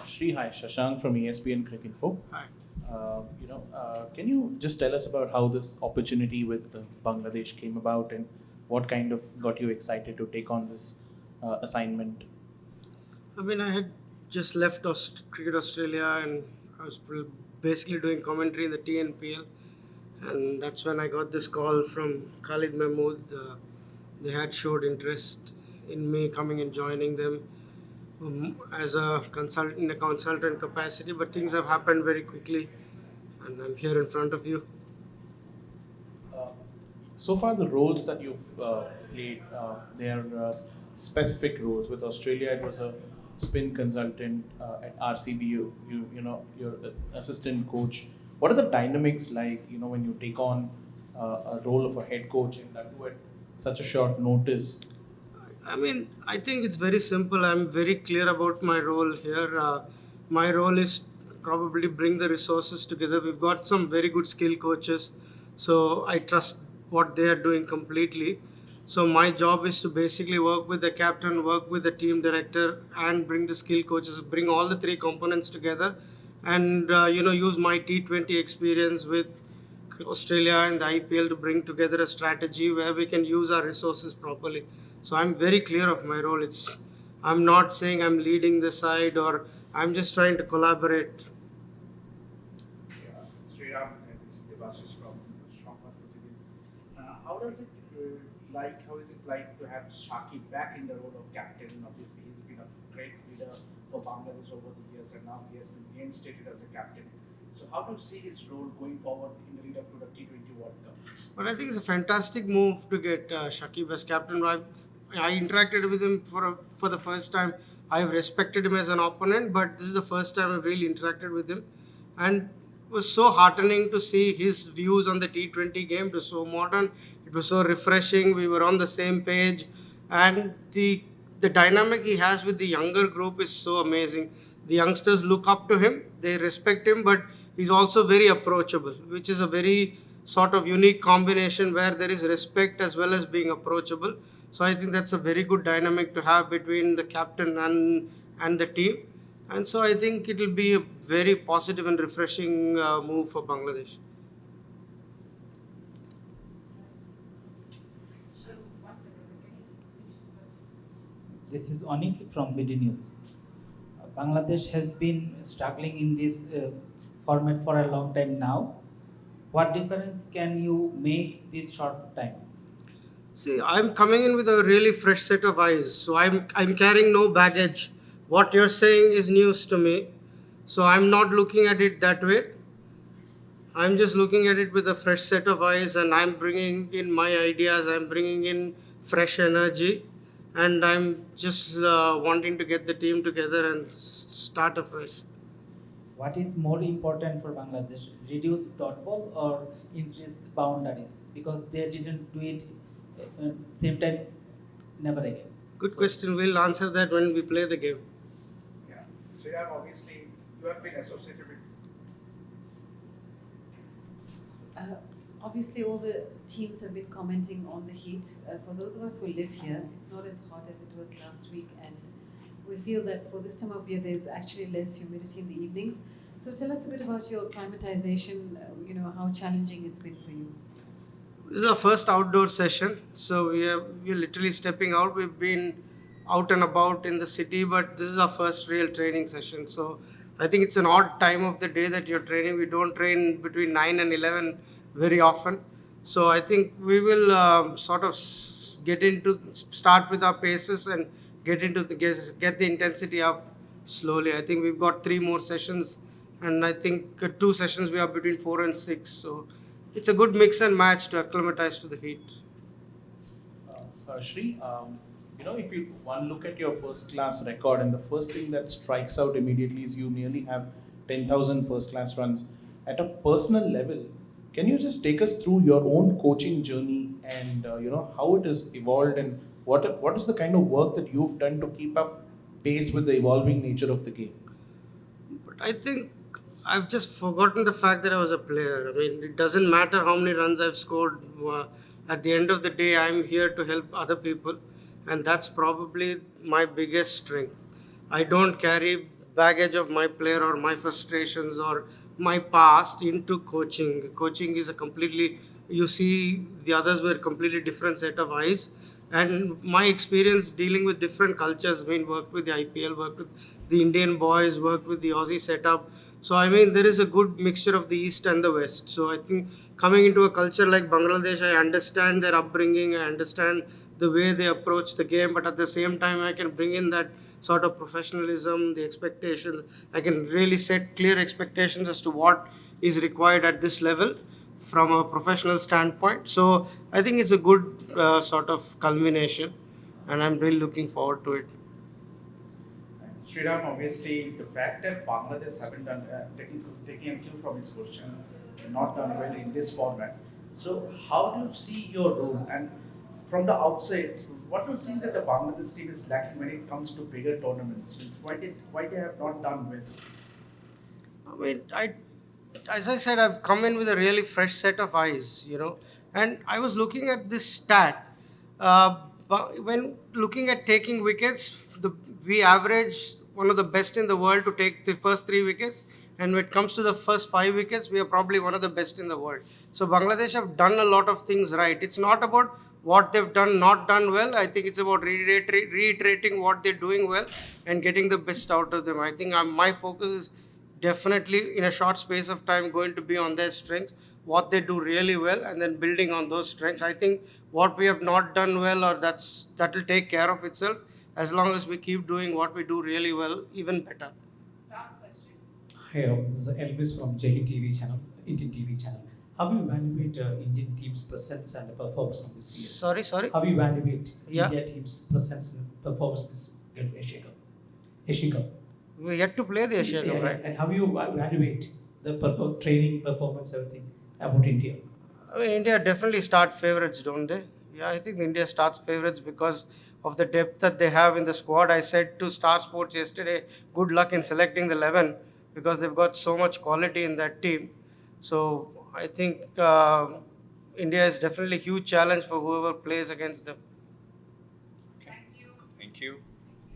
Shri, hi, Shashank from ESPN Cricinfo. Hi. Can you just tell us about how this opportunity with Bangladesh came about and what kind of got you excited to take on this assignment? I mean, I had just left Cricket Australia and I was basically doing commentary in the TNPL. And that's when I got this call from Khalid Mahmood. They had showed interest in me coming and joining them as a consultant in a consultant capacity. But things have happened very quickly, and I'm here in front of you. Uh, so far, the roles that you've played, they are specific roles. With Australia, it was a spin consultant. At RCB, you're an assistant coach. What are the dynamics like? When you take on a role of a head coach and that too at such a short notice. I mean, I think it's very simple. I'm very clear about my role here. My role is probably bring the resources together. We've got some very good skill coaches, so I trust what they are doing completely. So my job is to basically work with the captain, work with the team director, and bring the skill coaches, bring all the three components together, and use my T20 experience with Australia and the IPL to bring together a strategy where we can use our resources properly. So I'm very clear of my role. I'm not saying I'm leading the side or I'm just trying to collaborate. Yeah, Sriram, and this is Devashish from Strongman Protein. How is it like to have Shaki back in the role of captain? Obviously, he's been a great leader for Bangladesh over the years, and now he has been reinstated as a captain. So, how do you see his role going forward in the lead up to the T20 World Cup? But I think it's a fantastic move to get Shakib as captain. I interacted with him for the first time. I've respected him as an opponent, but this is the first time I've really interacted with him. And it was so heartening to see his views on the T20 game. It was so modern. It was so refreshing. We were on the same page. And the dynamic he has with the younger group is so amazing. The youngsters look up to him. They respect him, but he's also very approachable, which is a very sort of unique combination where there is respect as well as being approachable. So I think that's a very good dynamic to have between the captain and the team. And so I think it will be a very positive and refreshing move for Bangladesh. This is Onik from BD News. Bangladesh has been struggling in this format for a long time now. What difference can you make this short time? See, I'm coming in with a really fresh set of eyes. So I'm carrying no baggage. What you're saying is news to me. So I'm not looking at it that way. I'm just looking at it with a fresh set of eyes and I'm bringing in my ideas. I'm bringing in fresh energy. And I'm just wanting to get the team together and start afresh. What is more important for Bangladesh? Reduce dot ball or increase boundaries? Because they didn't do it same time, never again. Good question. We'll answer that when we play the game. Yeah, Sriram, obviously, you have been associated with. Obviously, all the teams have been commenting on the heat. For those of us who live here, it's not as hot as it was last week, and we feel that for this time of year, there's actually less humidity in the evenings. So tell us a bit about your climatization, how challenging it's been for you. This is our first outdoor session, so we're literally stepping out. We've been out and about in the city, but this is our first real training session. So I think it's an odd time of the day that you're training. We don't train between 9 and 11 very often. So I think we will start with our paces and get the intensity up slowly. I think we've got 3 more sessions, and I think 2 sessions we are between 4 and 6. So it's a good mix and match to acclimatize to the heat. Shri, if you look at your first class record, and the first thing that strikes out immediately is you nearly have 10,000 first class runs. At a personal level, can you just take us through your own coaching journey and how it has evolved and what is the kind of work that you've done to keep up pace with the evolving nature of the game? But I think I've just forgotten the fact that I was a player. I mean, it doesn't matter how many runs I've scored. At the end of the day, I'm here to help other people, and that's probably my biggest strength. I don't carry baggage of my player or my frustrations or my past into coaching. Coaching is a completely, you see, the others were completely different set of eyes. And my experience dealing with different cultures, worked with the IPL, worked with the Indian boys, worked with the Aussie setup. So there is a good mixture of the East and the West. So I think coming into a culture like Bangladesh, I understand their upbringing, I understand the way they approach the game, but at the same time, I can bring in that sort of professionalism, the expectations. I can really set clear expectations as to what is required at this level from a professional standpoint. So I think it's a good sort of culmination, and I'm really looking forward to it. Sriram, obviously, the fact that Bangladesh haven't done, taking a cue from his question, not done well in this format. So, how do you see your role? And from the outside, what do you think that the Bangladesh team is lacking when it comes to bigger tournaments? Why they have not done well? As I said, I've come in with a really fresh set of eyes, and I was looking at this stat. But when looking at taking wickets, we average one of the best in the world to take the first 3 wickets, and when it comes to the first 5 wickets, we are probably one of the best in the world. So Bangladesh have done a lot of things right. It's not about what they've not done well. I think it's about reiterating what they're doing well and getting the best out of them. I think my focus is definitely in a short space of time going to be on their strengths, what they do really well, and then building on those strengths. I think what we have not done well, or that will take care of itself as long as we keep doing what we do really well, even better. Hey, this is Elvis from JK TV channel, Indian TV channel. How do you evaluate Indian team's presence and performance of this year? Sorry? How do you evaluate Yeah. India team's presence and performance this Gulf Asia Cup? Asia Cup. We're yet to play the Asia Cup, Yeah, right? and how do you evaluate the training, performance, everything about India? India definitely start favorites, don't they? Yeah, I think India starts favorites because of the depth that they have in the squad. I said to Star Sports yesterday, good luck in selecting the 11 because they've got so much quality in that team. So I think India is definitely a huge challenge for whoever plays against them. Thank you.